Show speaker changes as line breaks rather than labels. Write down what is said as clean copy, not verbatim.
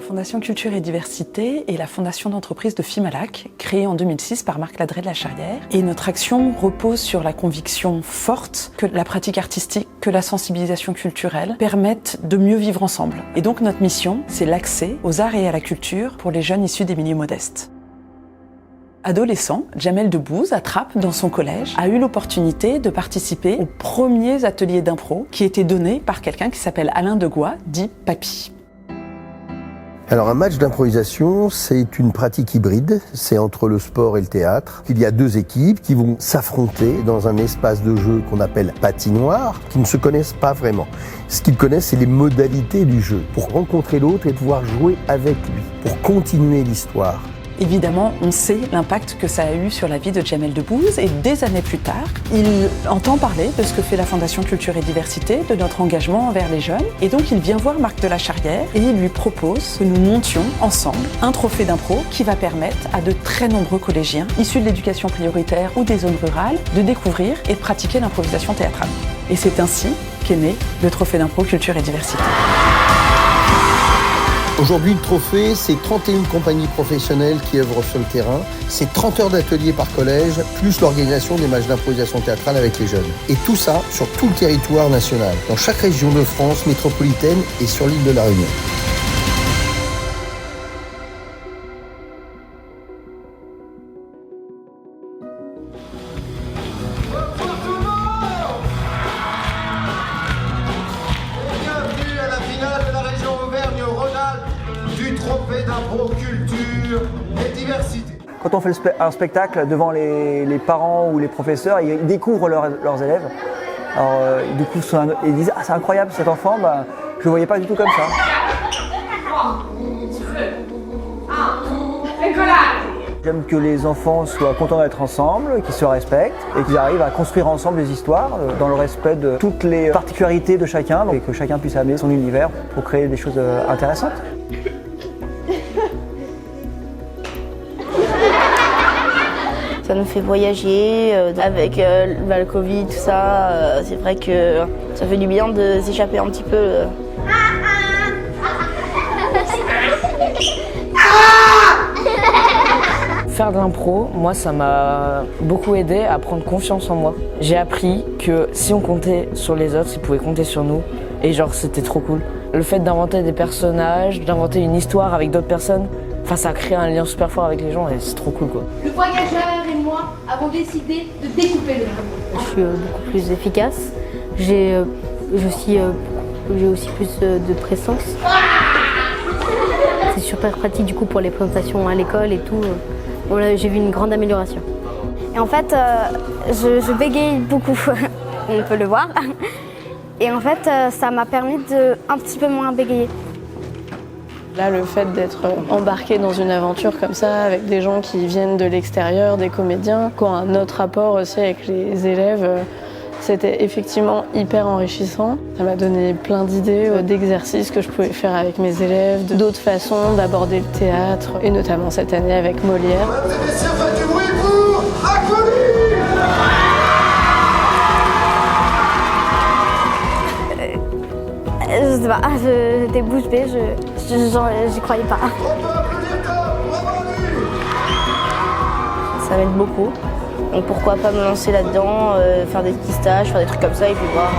La Fondation Culture et Diversité est la fondation d'entreprise de Fimalac, créée en 2006 par Marc Ladré de la Charrière. Et notre action repose sur la conviction forte que la pratique artistique, que la sensibilisation culturelle permettent de mieux vivre ensemble. Et donc notre mission, c'est l'accès aux arts et à la culture pour les jeunes issus des milieux modestes. Adolescent, Jamel Debbouze, à Trappes, dans son collège, a eu l'opportunité de participer aux premiers ateliers d'impro qui étaient donnés par quelqu'un qui s'appelle Alain Degois, dit Papy.
Alors un match d'improvisation, c'est une pratique hybride, c'est entre le sport et le théâtre. Il y a deux équipes qui vont s'affronter dans un espace de jeu qu'on appelle patinoire, qui ne se connaissent pas vraiment. Ce qu'ils connaissent, c'est les modalités du jeu, pour rencontrer l'autre et pouvoir jouer avec lui, pour continuer l'histoire.
Évidemment, on sait l'impact que ça a eu sur la vie de Jamel Debbouze et des années plus tard, il entend parler de ce que fait la Fondation Culture et Diversité, de notre engagement envers les jeunes. Et donc il vient voir Marc de la Charrière et il lui propose que nous montions ensemble un trophée d'impro qui va permettre à de très nombreux collégiens issus de l'éducation prioritaire ou des zones rurales de découvrir et de pratiquer l'improvisation théâtrale. Et c'est ainsi qu'est né le trophée d'impro Culture et Diversité.
Aujourd'hui, le trophée, c'est 31 compagnies professionnelles qui œuvrent sur le terrain. C'est 30 heures d'ateliers par collège, plus l'organisation des matchs d'improvisation théâtrale avec les jeunes. Et tout ça sur tout le territoire national, dans chaque région de France métropolitaine et sur l'île de la Réunion.
Bienvenue à la finale de la région Auvergne-Rhône-Alpes du trophée d'impro culture et diversité.
Quand on fait un spectacle devant les parents ou les professeurs, ils découvrent leurs élèves. Alors, du coup, ils disent « Ah, c'est incroyable cet enfant, je ne le voyais pas du tout comme ça. » J'aime que les enfants soient contents d'être ensemble, qu'ils se respectent et qu'ils arrivent à construire ensemble des histoires dans le respect de toutes les particularités de chacun et que chacun puisse amener son univers pour créer des choses intéressantes.
Ça nous fait voyager, avec le Covid, tout ça, c'est vrai que ça fait du bien de s'échapper un petit peu.
Faire de l'impro, moi ça m'a beaucoup aidé à prendre confiance en moi. J'ai appris que si on comptait sur les autres, ils pouvaient compter sur nous et genre c'était trop cool. Le fait d'inventer des personnages, d'inventer une histoire avec d'autres personnes, ça a créé un lien super fort avec les gens et c'est trop cool quoi.
Le voyageur et moi avons décidé de découper le jeu.
Je suis beaucoup plus efficace, j'ai aussi plus de présence. C'est super pratique du coup pour les présentations à l'école et tout. Voilà, j'ai vu une grande amélioration.
Et en fait, je bégaye beaucoup, on peut le voir. Et en fait, ça m'a permis de un petit peu moins bégayer.
Là, le fait d'être embarqué dans une aventure comme ça, avec des gens qui viennent de l'extérieur, des comédiens, qui ont un autre rapport aussi avec les élèves, c'était effectivement hyper enrichissant. Ça m'a donné plein d'idées, d'exercices que je pouvais faire avec mes élèves, d'autres façons d'aborder le théâtre, et notamment cette année avec Molière.
Mesdames et messieurs, faites du bruit pour Acolyte!
Je sais pas, j'étais bouche bée, j'y croyais pas.
Ça m'aide beaucoup. Donc pourquoi pas me lancer là-dedans, faire des petits stages, faire des trucs comme ça et puis voir.